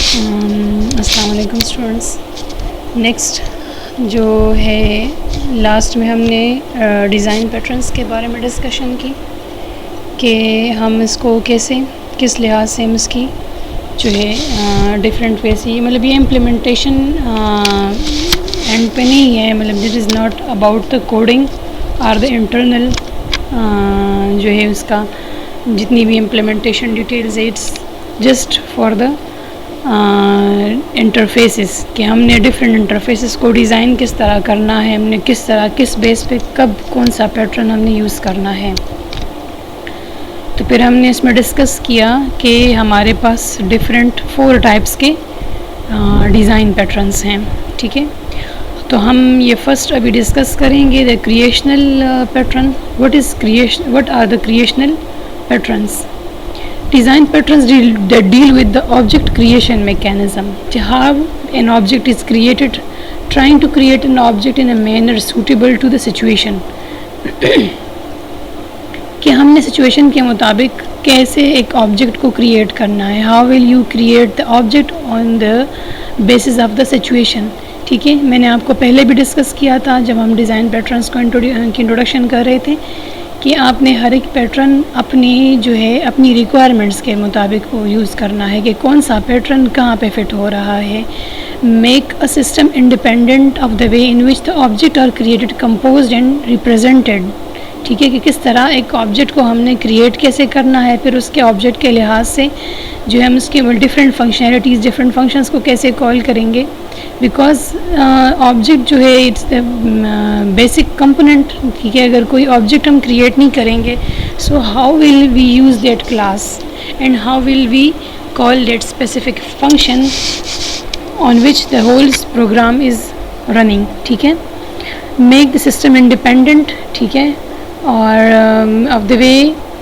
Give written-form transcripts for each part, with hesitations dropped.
अस्सलाम वालेकुम students. Next जो है लास्ट में हमने डिज़ाइन पैटर्न्स के बारे में डिस्कशन की कि हम इसको कैसे किस लिहाज से हम इसकी जो है डिफरेंट वे से मतलब ये इम्प्लीमेंटेशन एंड पे नहीं है, मतलब this is not about the coding और द इंटरनल जो है उसका जितनी भी इम्प्लीमेंटेशन डिटेल्स है, it's just for the interfaces कि हमने डिफरेंट इंटरफेसेस को डिज़ाइन किस तरह करना है, हमने किस तरह किस बेस पे कब कौन सा पैटर्न हमने यूज़ करना है। तो फिर हमने इसमें डिस्कस किया कि हमारे पास डिफरेंट 4 टाइप्स के डिज़ाइन पैटर्न्स हैं, ठीक है। तो हम ये फर्स्ट अभी डिस्कस करेंगे the creational pattern. What are the creational patterns? Design patterns that deal with the object creation mechanism, how an object is created, trying to create an object in a manner suitable to the situation कि हमने situation के मुताबिक कैसे एक object को create करना है। How will you create the object on the basis of the situation, ठीक है। मैंने आपको पहले भी डिस्कस किया था जब हम डिज़ाइन पैटर्न्स को इंट्रोडक्शन कर रहे थे कि आपने हर एक पैटर्न अपनी जो है अपनी रिक्वायरमेंट्स के मुताबिक वो यूज़ करना है कि कौन सा पैटर्न कहाँ पे फिट हो रहा है। Make a system independent of the way in which the object are created, composed and represented, ठीक है। कि किस तरह एक ऑब्जेक्ट को हमने क्रिएट कैसे करना है, फिर उसके ऑब्जेक्ट के लिहाज से जो है हम उसके डिफरेंट फंक्शनैलिटीज़ डिफरेंट फंक्शंस को कैसे कॉल करेंगे। बिकॉज ऑब्जेक्ट जो है इट्स द बेसिक कंपोनेंट, ठीक है। अगर कोई ऑब्जेक्ट हम क्रिएट नहीं करेंगे so how will we use that class and how will we call that specific function on which the whole program is running, ठीक है। मेक द सिस्टम इंडिपेंडेंट, ठीक है, और of the way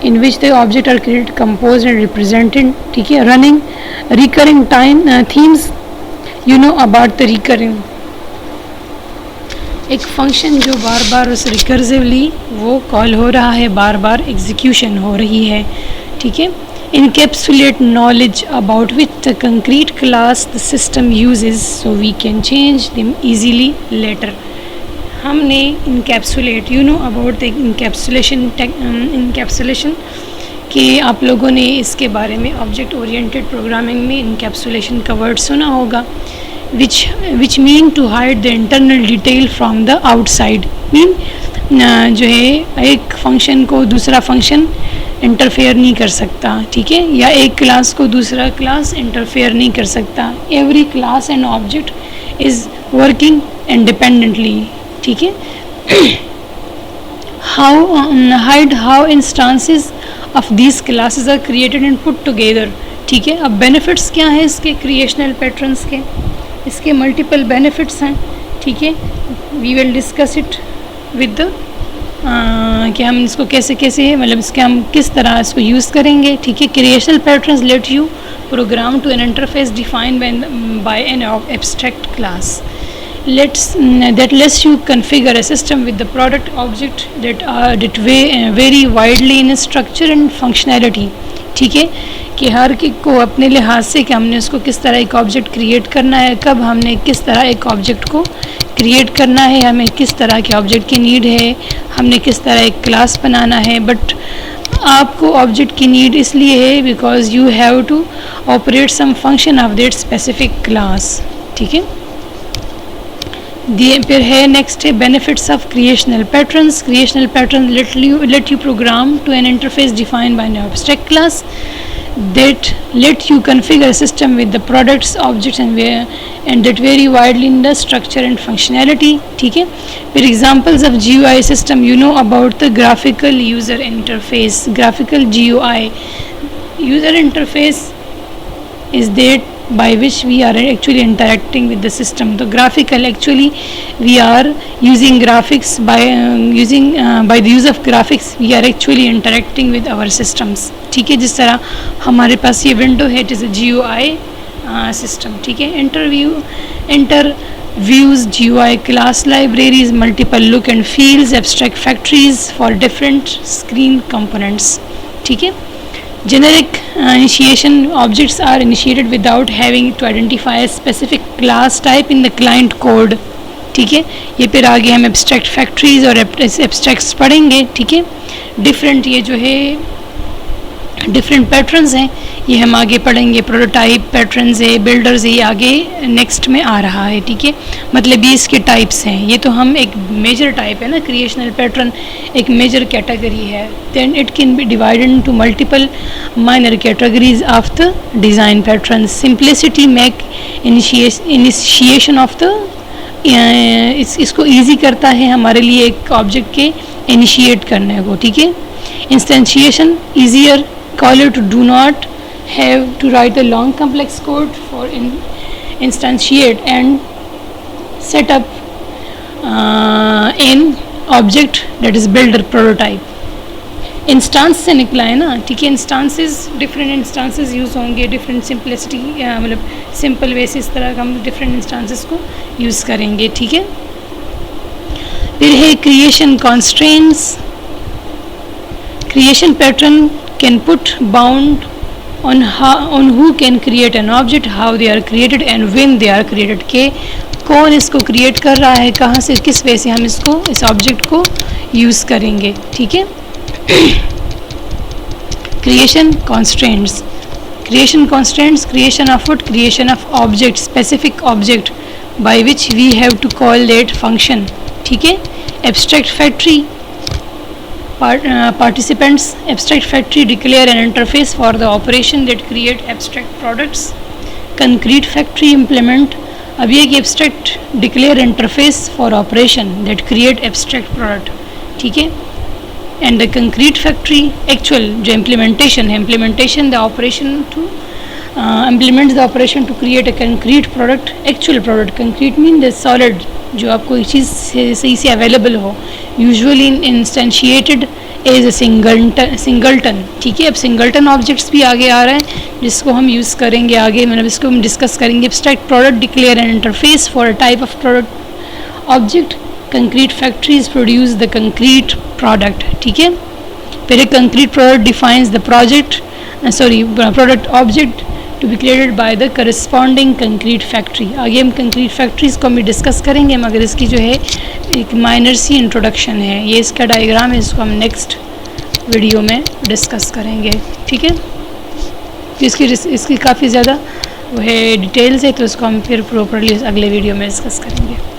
in which the object are created, composed and represented, ठीक है। Running recurring time themes, you know about the recurring, एक function जो बार बार उस रिकर्सिवली वो कॉल हो रहा है, बार बार एग्जीक्यूशन हो रही है, ठीक है। Encapsulate knowledge about which the concrete class the system uses so we can change them easily later. हमने encapsulate, you know about the encapsulation कि आप लोगों ने इसके बारे में ऑब्जेक्ट ओरिएंटेड प्रोग्रामिंग में इनकैप्सुलेशन का वर्ड सुना होगा, which mean to hide the internal detail from the outside. Mean जो है एक फंक्शन को दूसरा फंक्शन इंटरफेयर नहीं कर सकता, ठीक है, या एक क्लास को दूसरा क्लास इंटरफेयर नहीं कर सकता। Every class and object is working independently, ठीक है। How instances of these classes are created and put together, ठीक है। अब बेनिफिट्स क्या है इसके क्रिएशनल पैटर्न्स के? इसके मल्टीपल बेनिफिट्स हैं, ठीक है। We will discuss it with the कि हम इसको कैसे कैसे मतलब इसके हम किस तरह इसको यूज़ करेंगे, ठीक है। Creational patterns let you program to an interface defined by an abstract class that lets you configure a system with the product object that vary widely in structure and functionality, ठीक है। कि हर एक को अपने लिहाज से कि हमने उसको किस तरह एक ऑब्जेक्ट क्रिएट करना है, कब हमने किस तरह एक ऑब्जेक्ट को क्रिएट करना है, हमें किस तरह के ऑब्जेक्ट की नीड है, हमने किस तरह एक क्लास बनाना है। बट आपको ऑब्जेक्ट की नीड इसलिए है because you have to operate some function of that specific class, ठीक है। फिर है नेक्स्ट है benefits of creational patterns. Creational pattern let you program to an interface defined by an abstract class that let you configure a system with the products objects and that vary widely in the structure and functionality, ठीक है। फिर examples of GUI system, you know about the graphical user interface. Graphical GUI user interface is that by which we are actually interacting with the system. So graphical actually we are using graphics by the use of graphics we are actually interacting with our systems, ठीक है। जिस तरह हमारे पास ये window है, it is a GUI system, ठीक है। interviews GUI class libraries, multiple look and feels, abstract factories for different screen components, ठीक है। generic initiation objects are initiated without having to identify a specific class type in the client code. ठीक है, ये फिर आगे हम abstract factories और abstracts पढ़ेंगे. ठीक है, डिफरेंट ये जो है डिफरेंट पैटर्न्स हैं, ये हम आगे पढ़ेंगे. प्रोटोटाइप पैटर्न्स है, बिल्डर्स है, ये आगे नेक्स्ट में आ रहा है. ठीक है, मतलब ये इसके टाइप्स हैं. ये तो हम एक मेजर टाइप है ना, क्रिएशनल पैटर्न एक मेजर कैटेगरी है. Then it can be divided into multiple minor categories of the design pattern. Simplicity make initiation of the इसको ईजी करता है हमारे लिए एक ऑब्जेक्ट के इनिशिएट करने को. ठीक है, इंस्टेंशिएशन easier. Caller to do not have to write a long complex code for instantiate and set up an object that is builder prototype. Instance से निकला है ना. ठीक है, इंस्टांसेस डिफरेंट इंस्टांसेस यूज़ होंगे, डिफरेंट सिंपलिसिटी मतलब सिंपल वे से इस तरह हम डिफरेंट इंस्टांसेस को यूज़ करेंगे. ठीक है, फिर है creation constraints. Creation pattern can put bound on who can create an object, how they are created and when they are created. के कौन इसको क्रिएट कर रहा है, कहाँ से, किस वे से हम इसको इस ऑब्जेक्ट को यूज़ करेंगे. ठीक है, creation constraints. Creation constraints, creation of what, creation of object, specific object by which we have to call that function. ठीक है, abstract factory. Participants, abstract factory declare an interface for the operation that create abstract products. Concrete factory implement. अब ये कि abstract declare interface for operation that create abstract product. ठीक है, and the concrete factory actual जो implementation है, implementation the operation to implement the operation to create a concrete product. Actual product, concrete mean the solid जो आपको एक चीज़ सही से available हो. Usually instantiated as a singleton. ठीक है, अब सिंगलटन ऑब्जेक्ट्स भी आगे आ रहे हैं जिसको हम यूज़ करेंगे आगे, मतलब इसको हम डिस्कस करेंगे. Abstract product declare N interface for a type of product object. Concrete factories produce the concrete product. ठीक है, फिर एक concrete product defines the product object to be created by the corresponding concrete factory. आगे हम concrete factories को हम भी discuss करेंगे, मगर इसकी जो है एक माइनर सी इंट्रोडक्शन है. ये इसका डायग्राम है, इसको हम नेक्स्ट वीडियो में डिस्कस करेंगे. ठीक है, इसकी काफ़ी ज़्यादा वो है डिटेल्स है, तो इसको हम फिर प्रॉपरली अगले वीडियो में डिस्कस करेंगे.